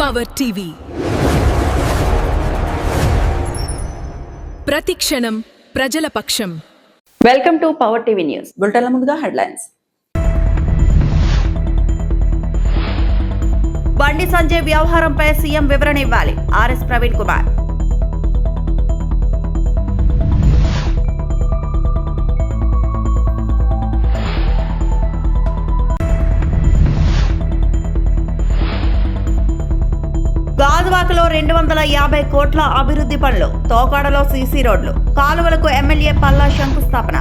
Power TV ప్రతిక్షణం ప్రజల పక్షం. Welcome to power TV news. బులెటిన్ల ముందుగా హెడ్లైన్స్. బండి సంజయ్ వ్యవహారంపై సీఎం వివరణ ఇవ్వాలి. ఆర్ఎస్ ప్రవీణ్ కుమార్. గాజువాకలో 250 కోట్ల అభివృద్ధి పనులు. తోకాడలో సీసీ రోడ్లు, కాలువలకు ఎమ్మెల్యే పల్లా శంకుస్థాపన.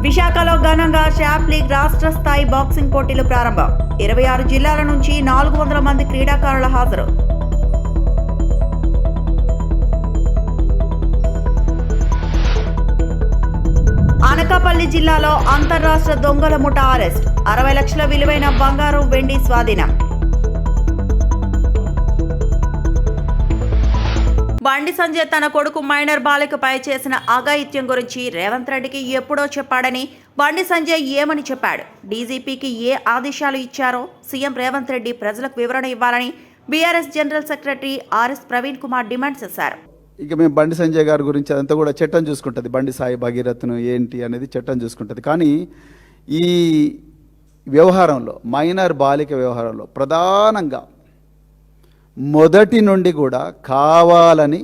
విశాఖలో ఘనంగా షాప్ లీగ్ రాష్ట్ర స్థాయి బాక్సింగ్ పోటీలు ప్రారంభం. 26 జిల్లాల నుంచి 400 మంది క్రీడాకారుల హాజరు. అనకాపల్లి జిల్లాలో అంతర్రాష్ట్ర దొంగల ముఠా అరెస్ట్. 60 లక్షల విలువైన బంగారం, వెండి స్వాధీనం. బండి సంజయ్ తన కొడుకు మైనర్ బాలికపై చేసిన అఘాయిత్యం గురించి రేవంత్ రెడ్డికి ఎప్పుడో చెప్పాడని బండి సంజయ్ ఏమని చెప్పాడు, డీజీపీకి ఏ ఆదేశాలు ఇచ్చారో సీఎం రేవంత్ రెడ్డి ప్రజలకు వివరణ ఇవ్వాలని BRS general secretary RS Praveen Kumar demand చేశారు. ఇక మేము బండి సంజయ్ గారి గురించి అదంతా కూడా చట్టం చూసుకుంటుంది. బండి సాయి భగీరథను ఏంటి అనేది చట్టం చూసుకుంటుంది. కానీ ఈ వ్యవహారంలో, మైనర్ బాలిక వ్యవహారంలో ప్రధానంగా మొదటి నుండి కూడా కావాలని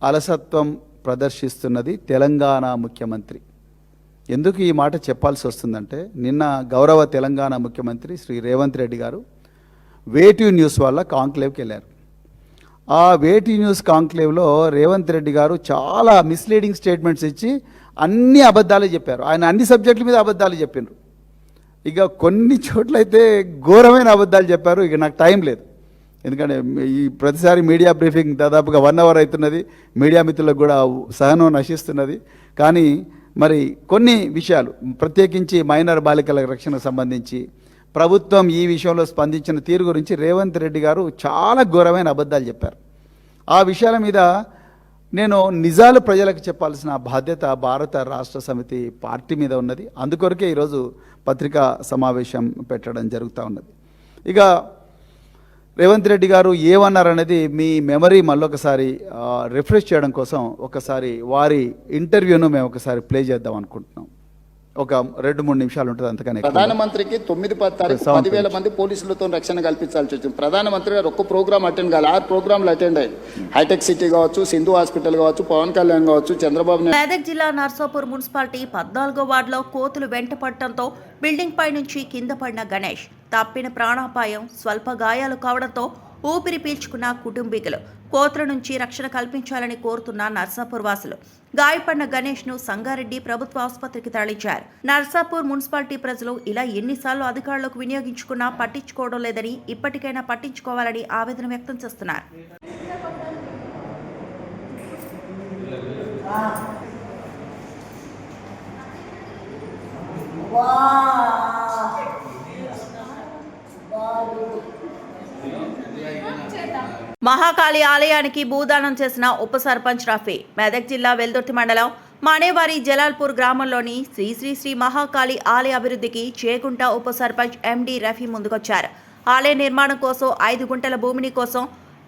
అలసత్వం ప్రదర్శిస్తున్నది తెలంగాణ ముఖ్యమంత్రి. ఎందుకు ఈ మాట చెప్పాల్సి వస్తుందంటే, నిన్న గౌరవ తెలంగాణ ముఖ్యమంత్రి శ్రీ రేవంత్ రెడ్డి గారు వేటివ్ న్యూస్ వల్ల కాంక్లేవ్కి వెళ్ళారు. ఆ వేటి న్యూస్ కాంక్లేవ్లో రేవంత్ రెడ్డి గారు చాలా మిస్లీడింగ్ స్టేట్మెంట్స్ ఇచ్చి అన్ని అబద్ధాలు చెప్పారు. ఆయన అన్ని సబ్జెక్టుల మీద అబద్ధాలు చెప్పినారు. ఇక కొన్ని చోట్లయితే ఘోరమైన అబద్ధాలు చెప్పారు. ఇక నాకు టైం లేదు, ఎందుకంటే ఈ ప్రతిసారి మీడియా బ్రీఫింగ్ దాదాపుగా 1 అవర్ అవుతున్నది. మీడియా మిత్రులకు కూడా సహనం నశిస్తున్నది. కానీ మరి కొన్ని విషయాలు, ప్రత్యేకించి మైనర్ బాలికల రక్షణకు సంబంధించి ప్రభుత్వం ఈ విషయంలో స్పందించిన తీరు గురించి రేవంత్ రెడ్డి గారు చాలా ఘోరమైన అబద్ధాలు చెప్పారు. ఆ విషయాల మీద నేను నిజాలు ప్రజలకు చెప్పాల్సిన బాధ్యత భారత రాష్ట్ర సమితి పార్టీ మీద ఉన్నది. అందుకొరకే ఈరోజు పత్రికా సమావేశం పెట్టడం జరుగుతూ ఉన్నది. ఇక రేవంత్ రెడ్డి గారు ఏమన్నారనేది మీ మెమరీ మళ్ళొకసారి రిఫ్రెష్ చేయడం కోసం ఒకసారి వారి ఇంటర్వ్యూను మేము ఒకసారి ప్లే చేద్దాం అనుకుంటున్నాం. ఒక 2-3 నిమిషాలు ఉంటుంది, అంతకనే. ప్రధానమంత్రికి 9 తారీఖు 10,000 మంది పోలీసులతో రక్షణ కల్పించాల్సి వచ్చింది. ప్రధానమంత్రి గారు ఒక్క ప్రోగ్రామ్ అటెండ్ కావాలి, 6 ప్రోగ్రాంలు అటెండ్ అయ్యారు. హైటెక్ సిటీ కావచ్చు, సింధు హాస్పిటల్ కావచ్చు, పవన్ కళ్యాణ్ కావచ్చు, చంద్రబాబు నాయుడు. మెదక్ జిల్లా నర్సాపూర్ మున్సిపాలిటీ 14వ వార్డులో కోతులు వెంట పడటంతో బిల్డింగ్ పై నుంచి కింద పడిన గణేష్ తప్పిన ప్రాణాపాయం, స్వల్ప గాయాలు కావడంతో ఊపిరి పీల్చుకున్న కుటుంబీకులు. కోతుల నుంచి రక్షణ కల్పించాలని కోరుతున్న నర్సాపూర్ వాసులు గాయపడిన గణేష్ ను సంగారెడ్డి ప్రభుత్వ ఆసుపత్రికి తరలించారు. నర్సాపూర్ మున్సిపాలిటీ ప్రజలు ఇలా ఎన్నిసార్లు అధికారులకు వినియోగించుకున్నా పట్టించుకోవడం లేదని, ఇప్పటికైనా పట్టించుకోవాలని ఆవేదన వ్యక్తం చేస్తున్నారు. మహాకాళి ఆలయానికి భూదానం చేసిన ఉప సర్పంచ్ రఫీ. మెదక్ జిల్లా వెల్దుర్తి మండలం మానేవారి జలాల్పూర్ గ్రామంలోని శ్రీ శ్రీ శ్రీ మహాకాళి ఆలయ అభివృద్ధికి చేగుంట ఉప సర్పంచ్ ఎండి రఫీ ముందుకొచ్చారు. ఆలయ నిర్మాణం కోసం 5 గుంటల భూమిని కోసం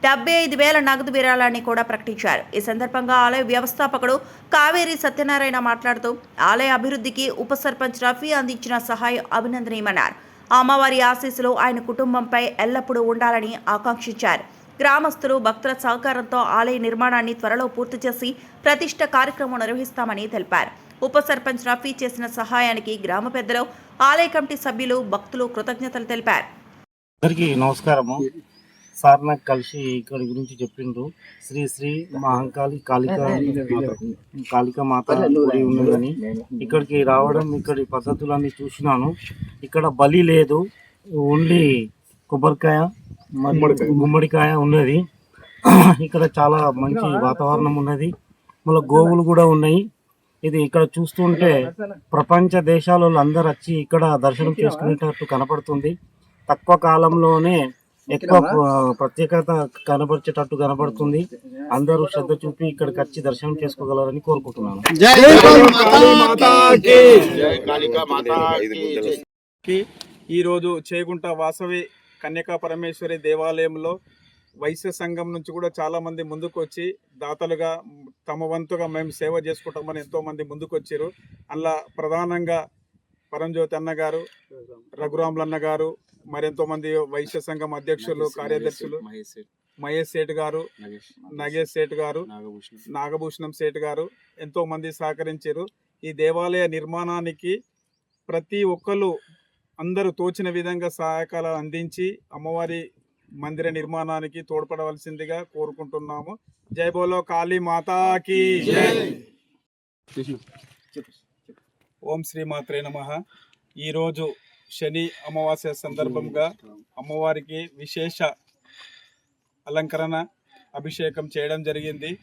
75,000 నగదు విరాళాన్ని కూడా ప్రకటించారు. ఈ సందర్భంగా ఆలయ వ్యవస్థాపకుడు కావేరి సత్యనారాయణ మాట్లాడుతూ ఆలయ అభివృద్ధికి ఉప సర్పంచ్ రఫీ అందించిన సహాయం అభినందనీయమన్నారు. అమ్మవారి ఆశీస్సులు ఆయన కుటుంబంపై ఎల్లప్పుడూ ఉండాలని ఆకాంక్షించారు. గ్రామస్తులు, భక్తుల సహకారంతో ఆలయ నిర్మాణాన్ని త్వరలో పూర్తి చేసి ప్రతిష్ఠ కార్యక్రమం నిర్వహిస్తామని తెలిపారు. ఉప సర్పంచ్ రఫీ చేసిన సహాయానికి గ్రామ పెద్దలు, ఆలయ కమిటీ సభ్యులు, భక్తులు కృతజ్ఞతలు తెలిపారు. అందరికీ నమస్కారము. సార్ నాకు కలిసి ఇక్కడ గురించి చెప్పిండ్రు. శ్రీ శ్రీ మహంకాళి కాళికా మాత గుడి ఉన్నదని ఇక్కడికి రావడం, ఇక్కడి పద్ధతులన్నీ చూసినాను. ఇక్కడ బలి లేదు, ఓన్లీ కొబ్బరికాయ, గుమ్మడికాయ ఉన్నది. ఇక్కడ చాలా మంచి వాతావరణం ఉన్నది. మళ్ళీ గోవులు కూడా ఉన్నాయి. ఇది ఇక్కడ చూస్తుంటే ప్రపంచ దేశాలలో అందరు వచ్చి ఇక్కడ దర్శనం చేసుకునేటట్టు కనపడుతుంది. తక్కువ కాలంలోనే ఎక్కువ ప్రత్యేకత కనబరిచేటట్టు కనబడుతుంది. అందరూ శ్రద్ధ చూపి ఇక్కడికి వచ్చి దర్శనం చేసుకోగలరని కోరుకుంటున్నాను. ఈరోజు చేగుంట వాసవి కన్యకా పరమేశ్వరి దేవాలయంలో వైశ్య సంఘం నుంచి కూడా చాలామంది ముందుకు వచ్చి దాతలుగా తమ వంతుగా మేము సేవ చేసుకుంటామని ఎంతోమంది ముందుకు వచ్చారు. అలా ప్రధానంగా పరంజ్యోతి అన్న గారు, రఘురాములన్న గారు, మరెంతోమంది వైశ్య సంఘం అధ్యక్షులు, కార్యదర్శులు, మహేష్ సేఠ్ గారు, నగేష్ సేఠ్ గారు, నాగభూషణం సేఠ్ గారు ఎంతోమంది సహకరించారు. ఈ దేవాలయ నిర్మాణానికి ప్రతి ఒక్కరు అందరూ తోచిన విధంగా సహాయకాలు అందించి అమ్మవారి మందిర నిర్మాణానికి తోడ్పడవలసిందిగా కోరుకుంటున్నాము. జై బోలో కాళీ మాతాకి జై. ఓం శ్రీ మాత్రే నమః. ఈరోజు శని అమావాస్య సందర్భంగా అమ్మవారికి విశేష అలంకరణ అభిషేకం చేయడం జరిగింది.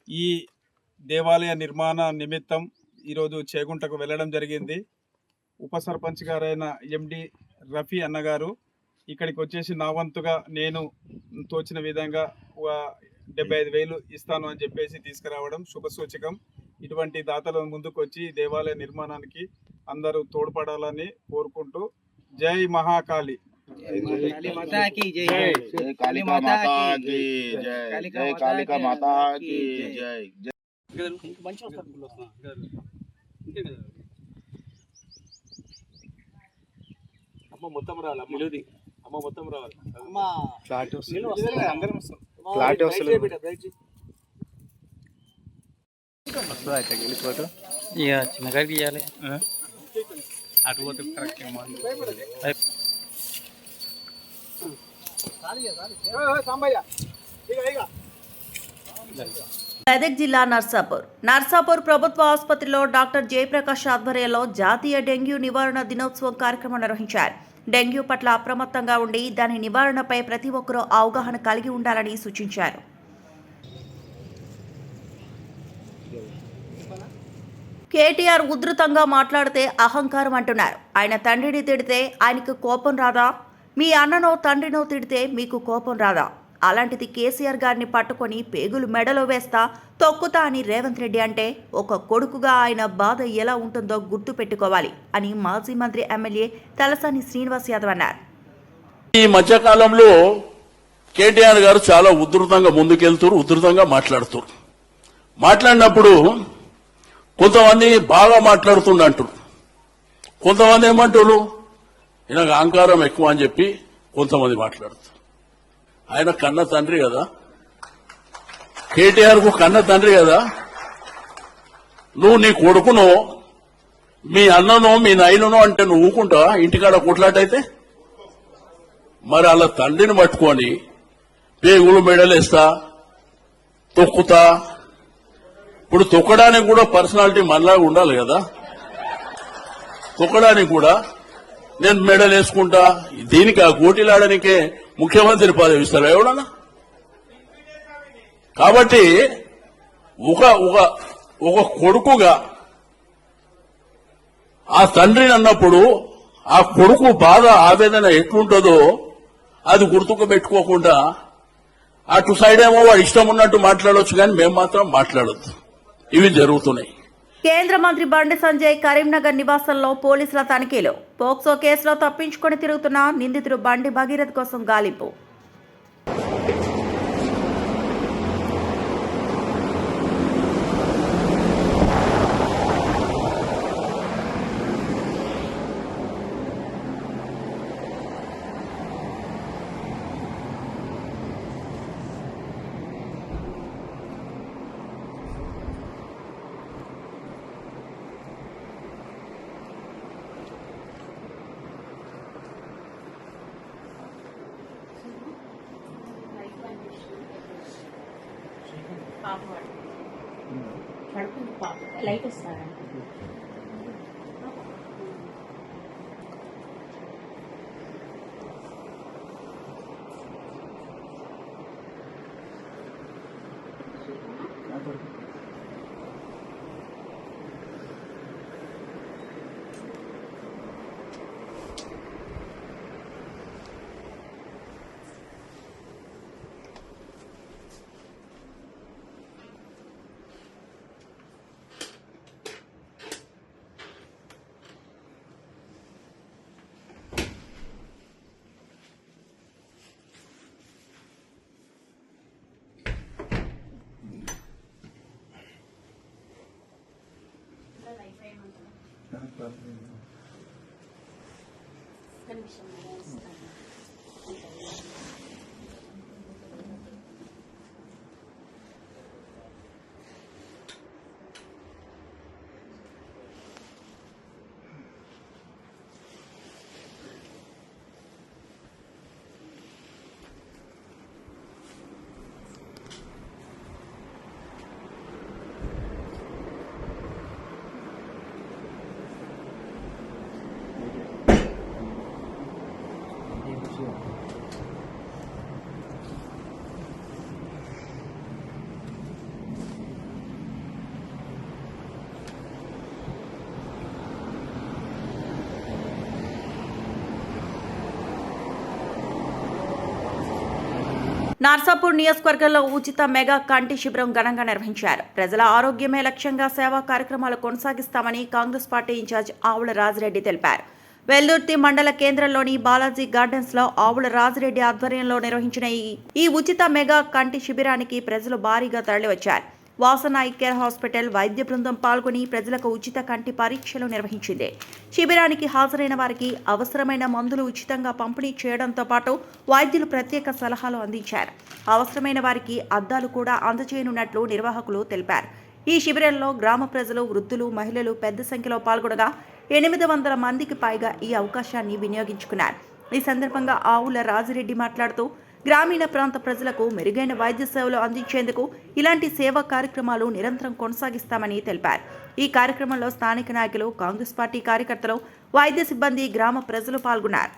ఈ దేవాలయ నిర్మాణ నిమిత్తం ఈరోజు చేగుంటకు వెళ్ళడం జరిగింది. ఉప సర్పంచ్ గారైన ఎండి రఫీ అన్నగారు ఇక్కడికి వచ్చేసి నా వంతుగా నేను తోచిన విధంగా 75,000 ఇస్తాను అని చెప్పేసి తీసుకురావడం శుభసూచకం. ఇటువంటి దాతల ముందుకు వచ్చి దేవాలయ నిర్మాణానికి అందరూ తోడ్పడాలని కోరుకుంటూ జై మహాకాళి. మొత్తం రావాలి, అమ్మ మొత్తం రావాలి. ఇక చిన్నగా తీయాలి అటు పోతే కరెక్ట్. మెదక్ జిల్లా నర్సాపూర్ ప్రభుత్వ ఆసుపత్రిలో డాక్టర్ జయప్రకాష్ ఆధ్వర్యంలో జాతీయ డెంగ్యూ నివారణ దినోత్సవం కార్యక్రమం నిర్వహించారు. డెంగ్యూ పట్ల అప్రమత్తంగా ఉండి దాని నివారణపై ప్రతి ఒక్కరూ అవగాహన కలిగి ఉండాలని సూచించారు. కేటీఆర్ ఉధృతంగా మాట్లాడితే అహంకారం అంటున్నారు. ఆయన తండ్రిని తిడితే ఆయనకు కోపం రాదా? మీ అన్ననో తండ్రినో తిడితే మీకు కోపం రాదా? అలాంటిది కేసీఆర్ గారిని పట్టుకొని పేగులు మెడలో వేస్తా తొక్కుతా అని రేవంత్ రెడ్డి అంటే ఒక కొడుకుగా ఆయన బాధ ఎలా ఉంటుందో గుర్తు పెట్టుకోవాలి అని మాజీ మంత్రి ఎమ్మెల్యే తలసాని శ్రీనివాస్ యాదవ్ అన్నారు. ఈ మధ్యకాలంలో కేటీఆర్ గారు చాలా ఉధృతంగా ముందుకెళ్తారు, ఉధృతంగా మాట్లాడినప్పుడు కొంతమంది బాగా మాట్లాడుతుండంటారు, కొంతమంది ఏమంటారు ఈయనకు అహంకారం ఎక్కువ అని చెప్పి కొంతమంది మాట్లాడుతారు. ఆయన కన్న తండ్రి కదా, కేటీఆర్ కు కన్న తండ్రి కదా. నువ్వు నీ కొడుకునో మీ అన్ననో మీ నాయననో అంటే నువ్వు ఊకుంటావా? ఇంటికాడ కొట్లాటైతే మరి అలా తండ్రిని పట్టుకొని పేగులు మెడలేస్తా తొక్కుతా. ఇప్పుడు తొక్కడానికి కూడా పర్సనాలిటీ మనలాగా ఉండాలి కదా. తొక్కడానికి కూడా నేను మెడల్ వేసుకుంటా, దీనికి ఆ గోటీలాడనికే ముఖ్యమంత్రి పదవి ఇస్తారు ఎవడన్నా? కాబట్టి ఒక కొడుకుగా ఆ తండ్రిని అన్నప్పుడు ఆ కొడుకు బాధ ఆవేదన ఎట్లుంటుందో అది గుర్తుకు పెట్టుకోకుండా అటు సైడ్ ఏమో వాడు ఇష్టం ఉన్నట్టు మాట్లాడవచ్చు, కానీ మేము మాత్రం మాట్లాడొద్దు. ఇవి జరుగుతున్నాయి. కేంద్ర మంత్రి బండి సంజయ్ కరీంనగర్ నివాసంలో పోలీసుల తనిఖీలు. పోక్సో కేసులో తప్పించుకొని తిరుగుతున్న నిందితుడు బండి భగీరథ్ కోసం గాలింపు. లైట్ వస్తారా? నర్సాపూర్ నియోజకవర్గంలో ఉచిత మెగా కంటి శిబిరం ఘనంగా నిర్వహించారు. ప్రజల ఆరోగ్యమే లక్ష్యంగా సేవా కార్యక్రమాలు కొనసాగిస్తామని కాంగ్రెస్ పార్టీ ఇన్ఛార్జ్ ఆవుల రాజిరెడ్డి తెలిపారు. వెల్దుర్తి మండల కేంద్రంలోని బాలాజీ గార్డెన్స్ లో ఆవుల రాజిరెడ్డి ఆధ్వర్యంలో నిర్వహించిన ఈ ఉచిత మెగా కంటి శిబిరానికి ప్రజలు భారీగా తరలివచ్చారు. వాసన ఐ కేర్ హాస్పిటల్ వైద్య బృందం పాల్గొని ప్రజలకు ఉచిత కంటి పరీక్షలు నిర్వహించింది. శిబిరానికి హాజరైన వారికి అవసరమైన మందులు ఉచితంగా పంపిణీ చేయడంతో పాటు వైద్యులు ప్రత్యేక సలహాలు అందించారు. అవసరమైన వారికి అద్దాలు కూడా అందజేయనున్నట్లు నిర్వాహకులు తెలిపారు. ఈ శిబిరంలో గ్రామ ప్రజలు, వృద్ధులు, మహిళలు పెద్ద సంఖ్యలో పాల్గొనగా 800 మందికి పైగా ఈ అవకాశాన్ని వినియోగించుకున్నారు. ఈ సందర్భంగా ఆవుల రాజిరెడ్డి మాట్లాడుతూ గ్రామీణ ప్రాంత ప్రజలకు మెరుగైన వైద్య సేవలు అందించేందుకు ఇలాంటి సేవా కార్యక్రమాలు నిరంతరం కొనసాగిస్తామని తెలిపారు. ఈ కార్యక్రమంలో స్థానిక నాయకులు, కాంగ్రెస్ పార్టీ కార్యకర్తలు, వైద్య సిబ్బంది, గ్రామ ప్రజలు పాల్గొన్నారు.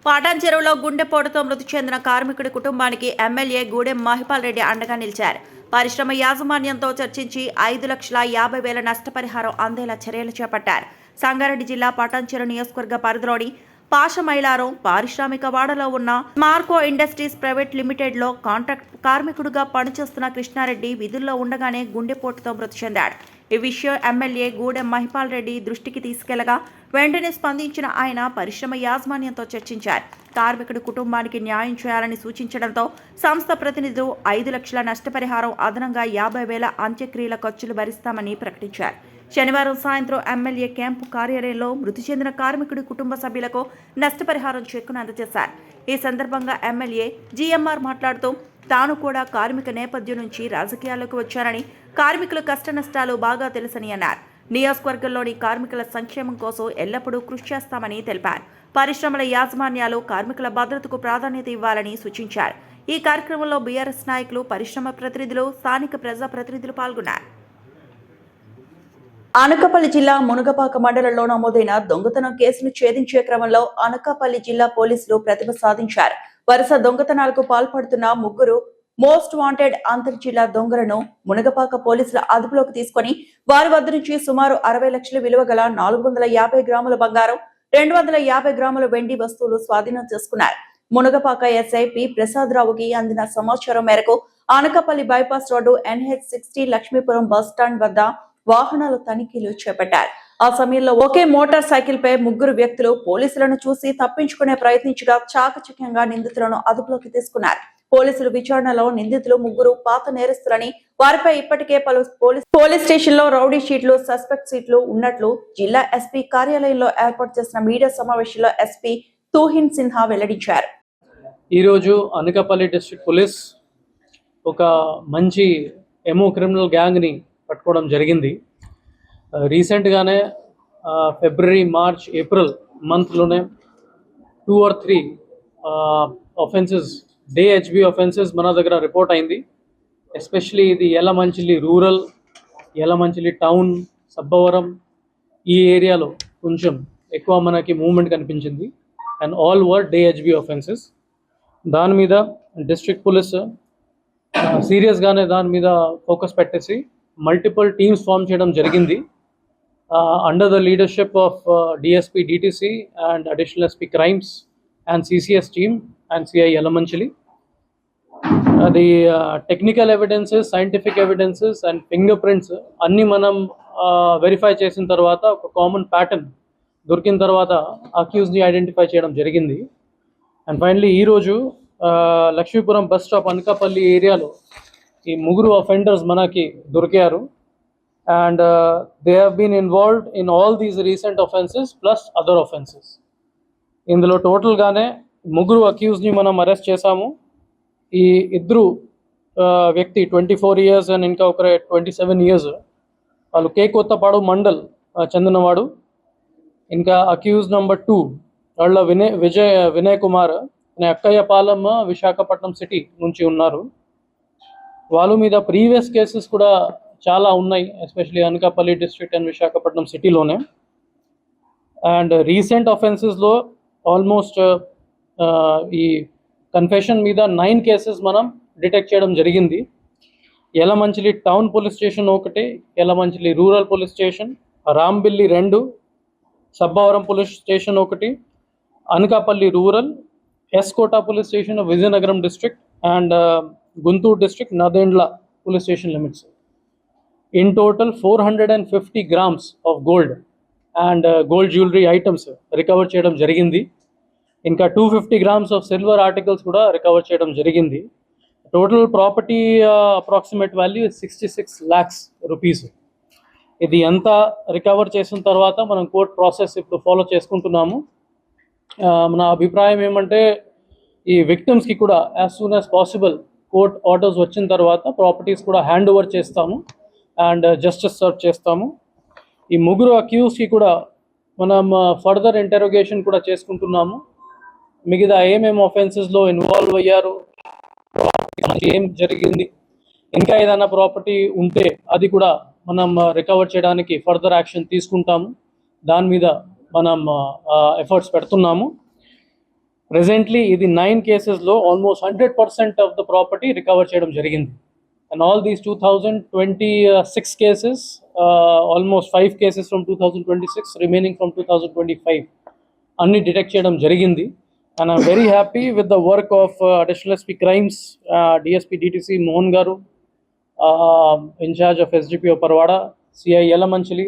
పాటాన్ చెరువులో గుండెపోటుతో మృతి చెందిన కార్మికుడి కుటుంబానికి ఎమ్మెల్యే గూడెం మహిపాల్ రెడ్డి అండగా నిలిచారు. పరిశ్రమ యాజమాన్యంతో చర్చించి 5,50,000 నష్టపరిహారం అందేలా చర్యలు చేపట్టారు. సంగారెడ్డి జిల్లా పాటాన్ చెరువు నియోజకవర్గ పరిధిలోని పాషమైలారం పారిశ్రామిక వాడలో ఉన్న మార్కో ఇండస్ట్రీస్ ప్రైవేట్ లిమిటెడ్ లో కాంట్రాక్ట్ కార్మికుడిగా పనిచేస్తున్న కృష్ణారెడ్డి విధుల్లో ఉండగానే గుండెపోటుతో మృతి చెందాడు. ఈ విషయం ఎమ్మెల్యే గూడెం మహిపాల్ రెడ్డి దృష్టికి తీసుకెళ్లగా వెంటనే స్పందించిన ఆయన పరిశ్రమ యాజమాన్యంతో చర్చించారు. కార్మికుడి కుటుంబానికి న్యాయం చేయాలని సూచించడంతో సంస్థ ప్రతినిధులు 5 లక్షల నష్టపరిహారం, అదనంగా 50,000 అంత్యక్రియల ఖర్చులు భరిస్తామని ప్రకటించారు. శనివారం సాయంత్రం ఎమ్మెల్యే క్యాంపు కార్యాలయంలో మృతి చెందిన కార్మికుడి కుటుంబ సభ్యులకు నష్టపరిహారం చెక్కును అందజేశారు. ఈ సందర్భంగా ఎమ్మెల్యే జీఎంఆర్ మాట్లాడుతూ తాను కూడా కార్మిక నేపథ్యం నుంచి రాజకీయాల్లోకి వచ్చారని, కార్మికుల కష్ట నష్టాలు బాగా తెలుసని అన్నారు. నియోజకవర్గంలోని కార్మికుల సంక్షేమం కోసం ఎల్లప్పుడూ కృషి చేస్తామని తెలిపారు. పరిశ్రమల యాజమాన్యాలు కార్మికుల భద్రతకు ప్రాధాన్యత ఇవ్వాలని సూచించారు. ఈ కార్యక్రమంలో బీఆర్ఎస్ నాయకులు, పరిశ్రమ ప్రతినిధులు, స్థానిక ప్రజాప్రతినిధులు పాల్గొన్నారు. అనకాపల్లి జిల్లా మునగపాక మండలంలో నమోదైన దొంగతనం కేసును ఛేదించే క్రమంలో అనకాపల్లి జిల్లా పోలీసులు ప్రతిభ సాధించారు. వరుస దొంగతనాలకు పాల్పడుతున్న 3 మోస్ట్ వాంటెడ్ అంతర్జిల్లా దొంగలను మునగపాక పోలీసుల అదుపులోకి తీసుకుని వారి వద్ద నుంచి సుమారు 60 లక్షల విలువ గల 450 గ్రాముల బంగారం, 250 గ్రాముల వెండి వస్తువులు స్వాధీనం చేసుకున్నారు. మునగపాక ఎస్ఐ పి ప్రసాదరావుకి అందిన సమాచారం మేరకు Anakapalli bypass road NH60 Lakshmipuram bus stand వద్ద వాహనాల తనిఖీలు చేపట్టారు. ఆ సమయంలో ఒకే మోటార్ సైకిల్ పై 3 వ్యక్తులు పోలీసులను చూసి తప్పించుకునే ప్రయత్నించగా చాకచక్యంగా నిందితులను అదుపులోకి తీసుకున్నారు. పోలీసుల విచారణలో నిందితులు 3 పాత నేరస్తులని, వారిపై ఇప్పటికే పలు పోలీస్ స్టేషన్లో రౌడీ షీట్లు, సస్పెక్ట్ షీట్లు ఉన్నట్లు జిల్లా ఎస్పీ కార్యాలయంలో ఏర్పాటు చేసిన మీడియా సమావేశంలో ఎస్పీ తూహిన్ సిన్హా వెల్లడించారు. ఈరోజు అనకాపల్లి డిస్ట్రిక్ట్ పోలీస్ ఒక మంచి ఎమో క్రిమినల్ గ్యాంగ్ని పట్టుకోవడం జరిగింది. రీసెంట్గానే ఫిబ్రవరి, మార్చ్, ఏప్రిల్ మంత్లోనే 2 or 3 ఆఫెన్సెస్, DHB ఆఫెన్సెస్ మన దగ్గర రిపోర్ట్ అయింది. ఎస్పెషలీ ఇది యలమంచిలి రూరల్, యలమంచిలి టౌన్, సబ్బవరం ఈ ఏరియాలో కొంచెం ఎక్కువ మనకి మూవ్మెంట్ కనిపించింది. And all were DHB offences. దాని మీద డిస్ట్రిక్ట్ పోలీస్ సీరియస్గానే దాని మీద ఫోకస్ పెట్టేసి మల్టిపుల్ టీమ్స్ ఫామ్ చేయడం జరిగింది. Under the leadership of DSP DTC and additional SP crimes and CCS team and CI Yelamanchili. అది technical evidences, scientific evidences and finger prints అన్నీ మనం వెరిఫై చేసిన తర్వాత ఒక కామన్ ప్యాటర్న్ దొరికిన తర్వాత అక్యూజ్ని ఐడెంటిఫై చేయడం జరిగింది. అండ్ ఫైనలీ ఈరోజు లక్ష్మీపురం బస్ స్టాప్ అనకాపల్లి ఏరియాలో ఈ 3 అఫెండర్స్ మనకి దొరికారు. and they have been involved in all these recent offenses plus other offenses. ఇందులో టోటల్గానే ముగ్గురు అక్యూజ్ని మనం అరెస్ట్ చేశాము. ఈ ఇద్దరు వ్యక్తి 24 years అండ్ ఇంకా ఒక 27 years, వాళ్ళు కొత్తపాడు మండల్ చెందినవాడు. ఇంకా అక్యూజ్ నెంబర్ 2 వాళ్ళ వినయ్ కుమార్ అక్కయ్యపాలెం విశాఖపట్నం సిటీ నుంచి ఉన్నారు. వాళ్ళ మీద ప్రీవియస్ కేసెస్ కూడా చాలా ఉన్నాయి, especially Anakapalli district and Visakhapatnam సిటీలోనే. అండ్ రీసెంట్ అఫెన్సెస్లో ఆల్మోస్ట్ ఈ కన్ఫెషన్ మీద 9 కేసెస్ మనం డిటెక్ట్ చేయడం జరిగింది. యలమంచిలి టౌన్ పోలీస్ స్టేషన్ ఒకటి, Yelamanchili rural police station, Rambilli 2, Sabbavaram police station ఒకటి, Anakapalli rural, S Kota police station Vizianagaram district and Guntur district Nadendla police station limits. In total 450 grams of gold and gold jewellery items recover చేయడం జరిగింది. ఇంకా 250 grams ఆఫ్ సిల్వర్ ఆర్టికల్స్ కూడా recover చేయడం జరిగింది. Total property approximate value 66 lakhs rupees. ఇది అంతా recover చేసిన తర్వాత మనం కోర్ట్ ప్రాసెస్ ఇప్పుడు ఫాలో చేసుకుంటున్నాము. మన అభిప్రాయం ఏమంటే ఈ విక్టిమ్స్కి కూడా as soon as possible court orders వచ్చిన తర్వాత ప్రాపర్టీస్ కూడా హ్యాండ్ ఓవర్ చేస్తాము అండ్ జస్టిస్ సర్వ్ చేస్తాము. ఈ ముగ్గురు అక్యూజ్కి కూడా మనం ఫర్దర్ ఇంటరోగేషన్ కూడా చేసుకుంటున్నాము. మిగతా ఏమేమి ఆఫెన్సెస్లో ఇన్వాల్వ్ అయ్యారు, ఏం జరిగింది, ఇంకా ఏదైనా ప్రాపర్టీ ఉంటే అది కూడా మనం రికవర్ చేయడానికి ఫర్దర్ యాక్షన్ తీసుకుంటాము. దాని మీద మనం ఎఫర్ట్స్ పెడుతున్నాము. ప్రెజెంట్లీ ఇది 9 కేసెస్లో almost 100% of the property recover చేయడం జరిగింది. And all these 2026 cases, almost 5 cases from 2026, remaining from 2025 అన్ని డిటెక్ట్ చేయడం జరిగింది. And I'm very happy with the work of Additional SP Crimes, DSP DTC Mohan Garu, in charge of SGPO Parwada, CI Yalamanchili,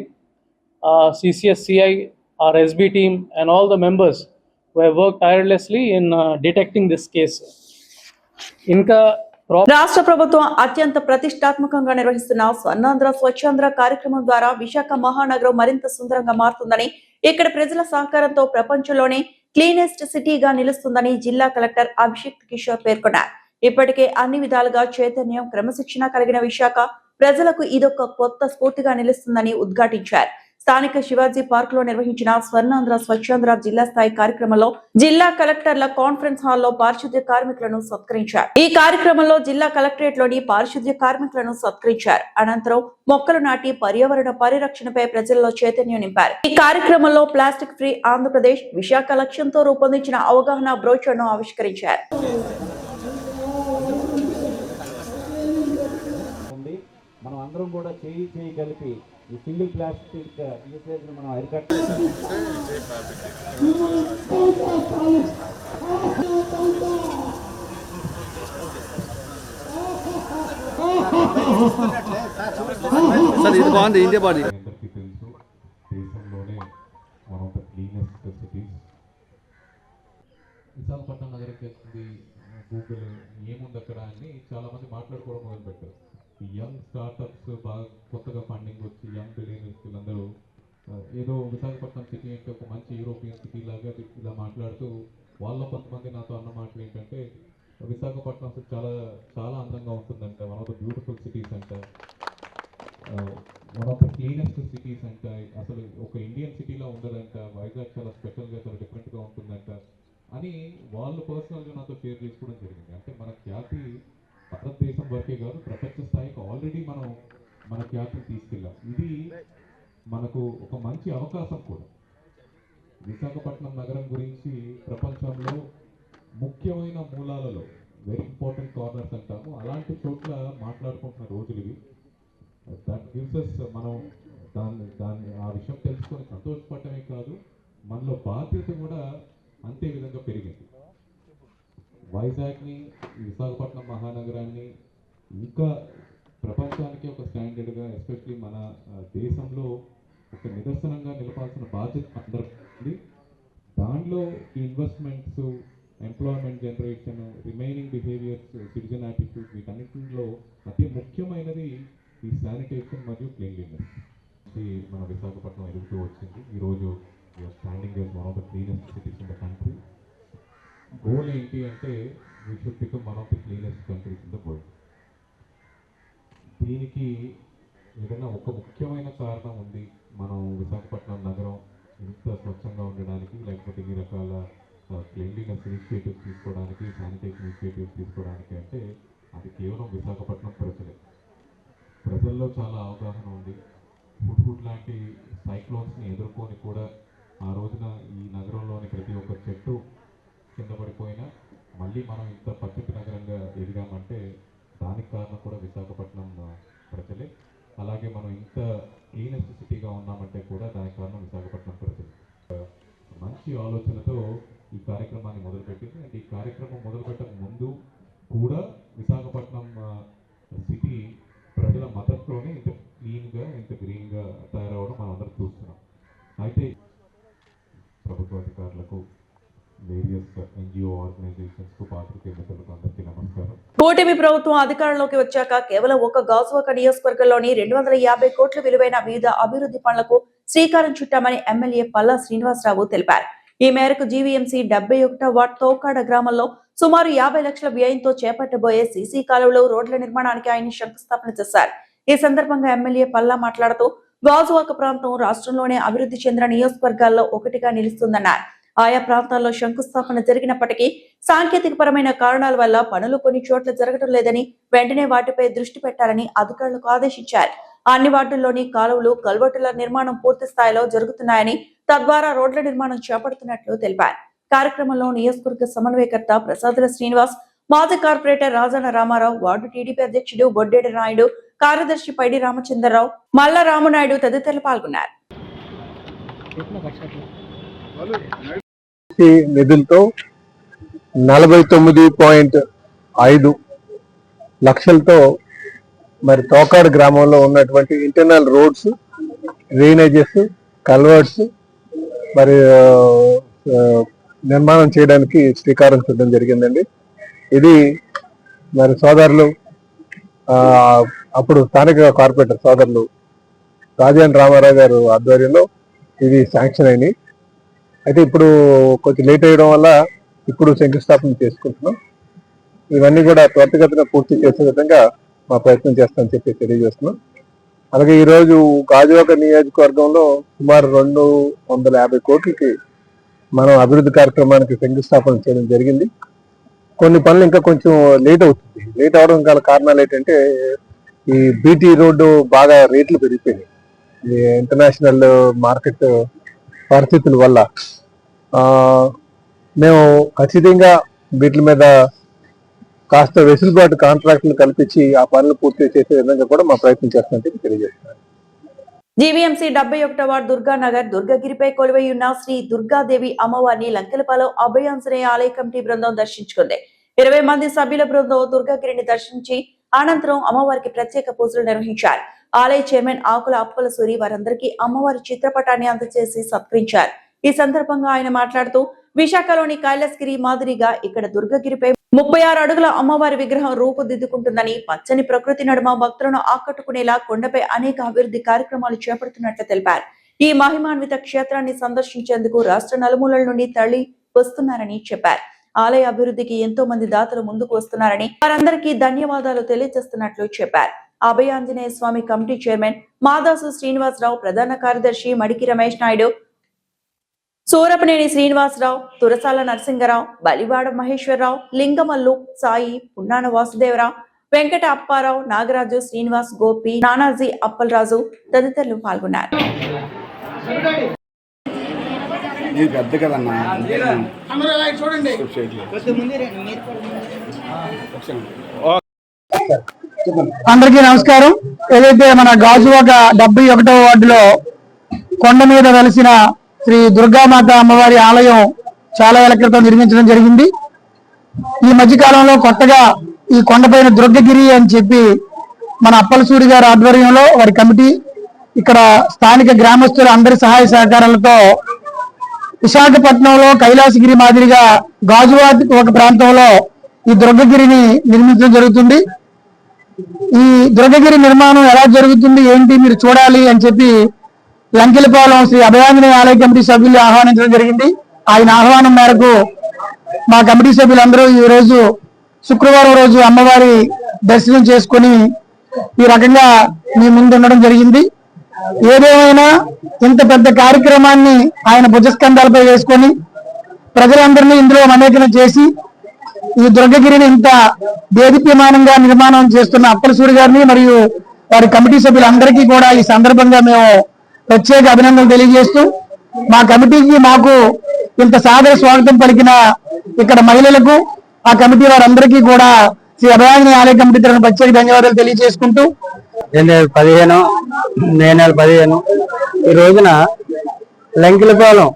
CCS CI, our SB team and all the members who have worked tirelessly in detecting this case. Inka రాష్ట్ర ప్రభుత్వం అత్యంత ప్రతిష్టాత్మకంగా నిర్వహిస్తున్న స్వర్ణాంధ్ర స్వచ్ఛాంధ్ర కార్యక్రమం ద్వారా విశాఖ మహానగరం మరింత సుందరంగా మారుతుందని, ఇక్కడ ప్రజల సహకారంతో ప్రపంచంలోనే క్లీనెస్ట్ సిటీగా నిలుస్తుందని జిల్లా కలెక్టర్ అభిషేక్ కిషోర్ పేర్కొన్నారు. ఇప్పటికే అన్ని విధాలుగా చైతన్యం, క్రమశిక్షణ కలిగిన విశాఖ ప్రజలకు ఇదొక కొత్త స్ఫూర్తిగా నిలుస్తుందని ఉద్ఘాటించారు. స్థానిక శివాజీ పార్క్ లో నిర్వహించిన స్వర్ణాంధ్ర స్వచ్ఛాంధ్ర జిల్లా స్థాయి కార్యక్రమంలో జిల్లా కలెక్టర్ల కాన్ఫరెన్స్ హాల్లో పారిశుద్ధ్య కార్మికులను సత్కరించారు. ఈ కార్యక్రమంలో జిల్లా కలెక్టరేట్ లోని పారిశుద్ధ్య కార్మికులను సత్కరించారు. అనంతరం మొక్కలు నాటి పర్యావరణ పరిరక్షణపై ప్రజల్లో చైతన్యం నింపారు. ఈ కార్యక్రమంలో ప్లాస్టిక్ ఫ్రీ ఆంధ్రప్రదేశ్ విశాఖ లక్ష్యంతో రూపొందించిన అవగాహన బ్రోచర్ను ఆవిష్కరించారు. మనం అందరం కూడా చేయి కలిపి ఈ సింగిల్ ప్లాస్టిక్ యూసేజ్ మనం అరికట్టాలి. ఇది బాగుంది, ఇండియా బాడీ. అందరికీ తెలుసు, దేశంలోనే one of the cleanest cities Visakhapatnam నగరంకి వస్తుంది. గూగుల్ ఏముంది అక్కడ అని చాలా మంది మాట్లాడుకోవడం మొదలుపెట్టారు. ఈ యంగ్ స్టార్టప్స్ బాగా కొత్తగా ఫండింగ్ వచ్చి యంగ్ బిలియనర్స్ వీళ్ళందరూ ఏదో విశాఖపట్నం సిటీ అంటే ఒక మంచి యూరోపియన్ సిటీ లాగా ఇలా మాట్లాడుతూ వాళ్ళ కొంతమంది నాతో అన్న మాటలు ఏంటంటే విశాఖపట్నం చాలా చాలా అందంగా ఉంటుందంట, one of the beautiful cities అంట, one of the cleanest cities అంట, అసలు ఒక ఇండియన్ సిటీలో ఉండదంట, వైజాగ్ చాలా స్పెషల్గా చాలా డిఫరెంట్గా ఉంటుందంట అని వాళ్ళు పర్సనల్గా నాతో షేర్ చేసుకోవడం జరిగింది. అంటే మన ఖ్యాతి భారతదేశం వరకే కాదు, ప్రపంచ స్థాయికి ఆల్రెడీ మనం మన ఖ్యాతిని తీసుకెళ్ళాం. ఇది మనకు ఒక మంచి అవకాశం కూడా. విశాఖపట్నం నగరం గురించి ప్రపంచంలో ముఖ్యమైన మూలాలలో వెరీ ఇంపార్టెంట్ కార్నర్స్ అంటాము, అలాంటి చోట్ల మాట్లాడుకుంటున్న రోజులు ఇవి. దట్ గివ్స్ అస్ మనం దాన్ని ఆ విషయం తెలుసుకొని సంతోషపడటమే కాదు, మనలో బాధ్యత కూడా అంతే విధంగా పెరిగింది. వైజాగ్ని, విశాఖపట్నం మహానగరాన్ని ఇంకా ప్రపంచానికి ఒక స్టాండర్డ్గా, ఎస్పెషలీ మన దేశంలో ఒక నిదర్శనంగా నిలపాల్సిన బాధ్యత అందరికీ. దానిలో ఈ investments, employment generation, remaining behaviours, citizen attitude, వీటన్నిటిలో అతి ముఖ్యమైనది ఈ శానిటేషన్ మరియు క్లీన్లీనెస్ మన విశాఖపట్నం ఎదుగుతూ వచ్చింది. ఈరోజు standing as one of the cleanest cities in the country. Goal ఏంటి అంటే we should become one of the cleanest countries in the world. దీనికి ఏదైనా ఒక ముఖ్యమైన కారణం ఉంది మనం విశాఖపట్నం నగరం ఇంత స్వచ్ఛంగా ఉండడానికి, లేకపోతే ఈ రకాల క్లీన్లీనెస్ ఇనిషియేటివ్స్ తీసుకోవడానికి, శానిటేషన్ ఇనిషియేటివ్స్ తీసుకోవడానికి అంటే అది కేవలం విశాఖపట్నం ప్రజలే. ప్రజల్లో చాలా అవగాహన ఉంది. హుడ్ లాంటి సైక్లోన్స్ని ఎదుర్కొని కూడా ఆ రోజున ఈ నగరంలోని ప్రతి ఒక్క చెట్టు కింద పడిపోయినా మళ్ళీ మనం ఇంత పచ్చటి నగరంగా ఎదిగామంటే దానికి కారణం కూడా విశాఖపట్నం ప్రజలే. అలాగే మనం ఇంత క్లీనెస్ట్ సిటీగా ఉన్నామంటే కూడా దానికి కారణం విశాఖపట్నం ప్రజలు. మంచి ఆలోచనతో ఈ కార్యక్రమాన్ని మొదలుపెట్టింది. అండ్ ఈ కార్యక్రమం మొదలుపెట్టక ముందు కూడా విశాఖపట్నం సిటీ ప్రజల మద్దతులోనే ఇంత క్లీన్గా ఇంత గ్రీన్గా తయారవడం మనం అందరం చూస్తున్నాం. అయితే ప్రభుత్వ అధికారులకు, వేరియస్ ఎన్జిఓ ఆర్గనైజేషన్స్కు, పాత్రికేయ మిత్రులకు అందరికీ నమస్కారం. కూటమి ప్రభుత్వం అధికారంలోకి వచ్చాక కేవలం ఒక గాజువాక నియోజకవర్గంలోని 250 కోట్ల విలువైన వివిధ అభివృద్ధి పనులకు శ్రీకారం చుట్టామని ఎమ్మెల్యే పల్లా శ్రీనివాసరావు తెలిపారు. ఈ మేరకు జీవీఎంసీ 71వ వార్డ్ తోకాడ గ్రామంలో సుమారు 50 లక్షల వ్యయంతో చేపట్టబోయే సీసీ కాలువలు, రోడ్ల నిర్మాణానికి ఆయన శంకుస్థాపన చేశారు. ఈ సందర్భంగా ఎమ్మెల్యే పల్లా మాట్లాడుతూ గాజువాక ప్రాంతం రాష్ట్రంలోనే అభివృద్ధి చెందిన నియోజకవర్గాల్లో ఒకటిగా నిలుస్తుందన్నారు. ఆయా ప్రాంతాల్లో శంకుస్థాపన జరిగినప్పటికీ సాంకేతిక పరమైన కారణాల వల్ల పనులు కొన్ని చోట్ల జరగడం లేదని, వెంటనే వాటిపై దృష్టి పెట్టాలని అధికారులకు ఆదేశించారు. అన్ని వార్డుల్లోని కాలువలు, కల్వర్టుల నిర్మాణం పూర్తి స్థాయిలో జరుగుతున్నాయని, తద్వారా రోడ్ల నిర్మాణం చేపడుతున్నట్లు తెలిపారు. కార్యక్రమంలో నియోజకవర్గ సమన్వయకర్త ప్రసాదుల శ్రీనివాస్, మాజీ corporator Rajana Ramarao, ward TDP అధ్యక్షుడు బొడ్డేడి నాయుడు, కార్యదర్శి పైడి రామచంద్రరావు, మల్ల రామనాయుడు తదితరులు పాల్గొన్నారు. నిధులతో 49.5 లక్షలతో మరి తోకాడు గ్రామంలో ఉన్నటువంటి ఇంటర్నల్ రోడ్స్, డ్రైనేజెస్, కల్వర్ట్స్ మరి నిర్మాణం చేయడానికి శ్రీకారం చుట్టడం జరిగిందండి. ఇది మరి సోదరులు అప్పుడు స్థానిక కార్పొరేటర్ సోదరులు రాజాన్ రామారావు గారు ఆధ్వర్యంలో ఇది శాంక్షన్ అయినాయి. అయితే ఇప్పుడు కొంచెం లేట్ అయ్యడం వల్ల ఇప్పుడు శంకుస్థాపన చేసుకుంటున్నాం. ఇవన్నీ కూడా త్వరితగతిన పూర్తి చేసే విధంగా మా ప్రయత్నం చేస్తామని చెప్పి తెలియజేస్తున్నాం. అలాగే ఈరోజు గాజువాక నియోజకవర్గంలో సుమారు 250 కోట్లకి మనం అభివృద్ధి కార్యక్రమానికి శంకుస్థాపన చేయడం జరిగింది. కొన్ని పనులు ఇంకా కొంచెం లేట్ అవుతుంది. లేట్ అవడం గల కారణాలు ఏంటంటే ఈ బీటీ రోడ్డు బాగా రేట్లు పెరిగిపోయినాయి. ఈ ఇంటర్నేషనల్ మార్కెట్ పరిస్థితుల వల్ల మేము ఖచ్చితంగా వీటి మీద కాస్త వెసులుబాటు కాంట్రాక్టులు కల్పించి ఆ పనులు పూర్తి చేసే విధంగా కూడా మా ప్రయత్నం చేస్తామని తెలియజేస్తున్నాను. జీవీఎంసీ 71వ వార్డు దుర్గానగర్ దుర్గగిరిపై కొలువై ఉన్న శ్రీ దుర్గాదేవి అమ్మవారిని లంకెలపాలెం అభయాంజనేయ ఆలయ కమిటీ బృందం దర్శించుకుంది. 20 మంది సభ్యుల బృందం దుర్గాగిరిని దర్శించి అనంతరం అమ్మవారికి ప్రత్యేక పూజలు నిర్వహించారు. ఆలయ చైర్మన్ ఆకుల అప్పల సూరి వారందరికీ అమ్మవారి చిత్రపటాన్ని అందజేసి సత్కరించారు. ఈ సందర్భంగా ఆయన మాట్లాడుతూ విశాఖలోని కైలాసగిరి మాదిరిగా ఇక్కడ దుర్గగిరిపై 36 అడుగుల అమ్మవారి విగ్రహం రూపుదిద్దుకుంటుందని, పచ్చని ప్రకృతి నడుమ భక్తులను ఆకట్టుకునేలా కొండపై అనేక అభివృద్ధి కార్యక్రమాలు చేపడుతున్నట్లు తెలిపారు. ఈ మహిమాన్విత క్షేత్రాన్ని సందర్శించేందుకు రాష్ట్ర నలుమూలల నుండి తరలి వస్తున్నారని చెప్పారు. ఆలయ అభివృద్ధికి ఎంతో మంది దాతలు ముందుకు వస్తున్నారని, వారందరికీ ధన్యవాదాలు తెలియజేస్తున్నట్లు చెప్పారు. అభయాంజనేయ స్వామి కమిటీ చైర్మన్ మాదాసు శ్రీనివాసరావు, ప్రధాన కార్యదర్శి మడికి రమేష్ నాయుడు, సూరపనేని శ్రీనివాసరావు, తురసాల నరసింగరావు, బలివాడ మహేశ్వరరావు, లింగమల్లు, సాయి, పున్నాన వాసుదేవరావు, వెంకట అప్పారావు, నాగరాజు, శ్రీనివాస్, గోపి, నానాజీ, అప్పలరాజు తదితరులు పాల్గొన్నారు. అందరికీ నమస్కారం. ఏదైతే మన గాజువాక 71వ వార్డులో కొండ మీద వెలిసిన శ్రీ దుర్గామాత అమ్మవారి ఆలయం చాలా ఏళ్ల క్రితం నిర్మించడం జరిగింది. ఈ మధ్య కాలంలో కొత్తగా ఈ కొండపైన దుర్గగిరి అని చెప్పి మన అప్పలసూరి గారి ఆధ్వర్యంలో వారి కమిటీ, ఇక్కడ స్థానిక గ్రామస్తుల అందరి సహాయ సహకారాలతో విశాఖపట్నంలో కైలాసగిరి మాదిరిగా గాజువాక ప్రాంతంలో ఈ దుర్గగిరిని నిర్మించడం జరుగుతుంది. ఈ దుర్గగిరి నిర్మాణం ఎలా జరుగుతుంది ఏంటి మీరు చూడాలి అని చెప్పి లంకెలపాలెం శ్రీ అభయాంజనేయ ఆలయ కమిటీ సభ్యులు ఆహ్వానించడం జరిగింది. ఆయన ఆహ్వానం మేరకు మా కమిటీ సభ్యులందరూ ఈ రోజు శుక్రవారం రోజు అమ్మవారి దర్శనం చేసుకొని ఈ రకంగా మీ ముందు ఉండడం జరిగింది. ఏదేమైనా ఇంత పెద్ద కార్యక్రమాన్ని ఆయన భుజస్కంధాలపై వేసుకొని ప్రజలందరినీ ఇందులో మమేకం చేసి ఈ దుర్గగిరిని ఇంత దేదీప్యమానంగా నిర్మాణం చేస్తున్న అప్పలసూరి గారిని మరియు వారి కమిటీ సభ్యులందరికీ కూడా ఈ సందర్భంగా మేము ప్రత్యేక అభినందనలు తెలియజేస్తూ మా కమిటీకి మాకు ఇంత సాదర స్వాగతం పలికిన ఇక్కడ మహిళలకు ఆ కమిటీ వారందరికీ కూడా శ్రీ అభయాంజనేయ ఆలయ కమిటీ తరఫున ప్రత్యేక ధన్యవాదాలు తెలియజేసుకుంటూ 15 ఈ రోజున లంకెలపాలెం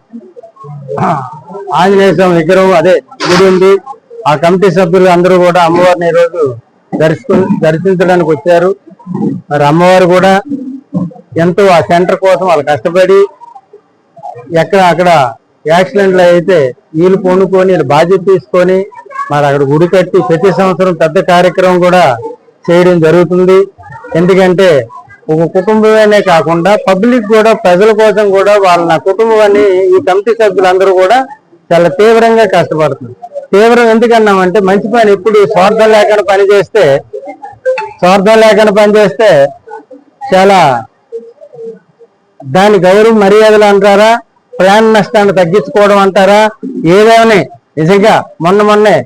ఆంజనేయ స్వామి విగ్రహం అదే గుడి ఉంది. ఆ కమిటీ సభ్యులు అందరూ కూడా అమ్మవారిని ఈ రోజు దర్శించడానికి వచ్చారు. మరి అమ్మవారు కూడా ఎంతో ఆ సెంటర్ కోసం వాళ్ళు కష్టపడి అక్కడ యాక్సిడెంట్లు అయితే వీళ్ళు కొనుక్కొని వీళ్ళు బాధ్యత తీసుకొని మరి అక్కడ గుడి కట్టి ప్రతి సంవత్సరం పెద్ద కార్యక్రమం కూడా చేయడం జరుగుతుంది. ఎందుకంటే ఒక కుటుంబమే కాకుండా పబ్లిక్ కూడా ప్రజల కోసం కూడా వాళ్ళ కుటుంబాన్ని ఈ కమిటీ సభ్యులందరూ కూడా చాలా తీవ్రంగా కష్టపడుతుంది. తీవ్రం ఎందుకన్నామంటే మంచి పని ఎప్పుడు స్వార్థం లేకుండా పనిచేస్తే చాలా దాని గౌరవ మర్యాదలు అంటారా, ప్రాణ నష్టాన్ని తగ్గించుకోవడం అంటారా, ఏదేమని నిజంగా మొన్నే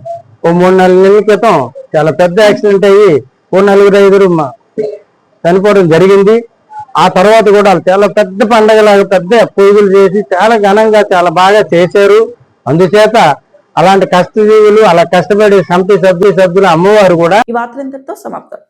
ఓ 3-4 నెలల క్రితం చాలా పెద్ద యాక్సిడెంట్ అయ్యి 4-5 చనిపోవడం జరిగింది. ఆ తర్వాత కూడా చాలా పెద్ద పండగలాగా పెద్ద పూజలు చేసి చాలా ఘనంగా చాలా బాగా చేశారు. అందుచేత అలాంటి కష్టజీవులు అలా కష్టపడే సమితి సభ్యులు అమ్మవారు కూడా ఈ వార్తలు ఇంతటితో సమాప్తం.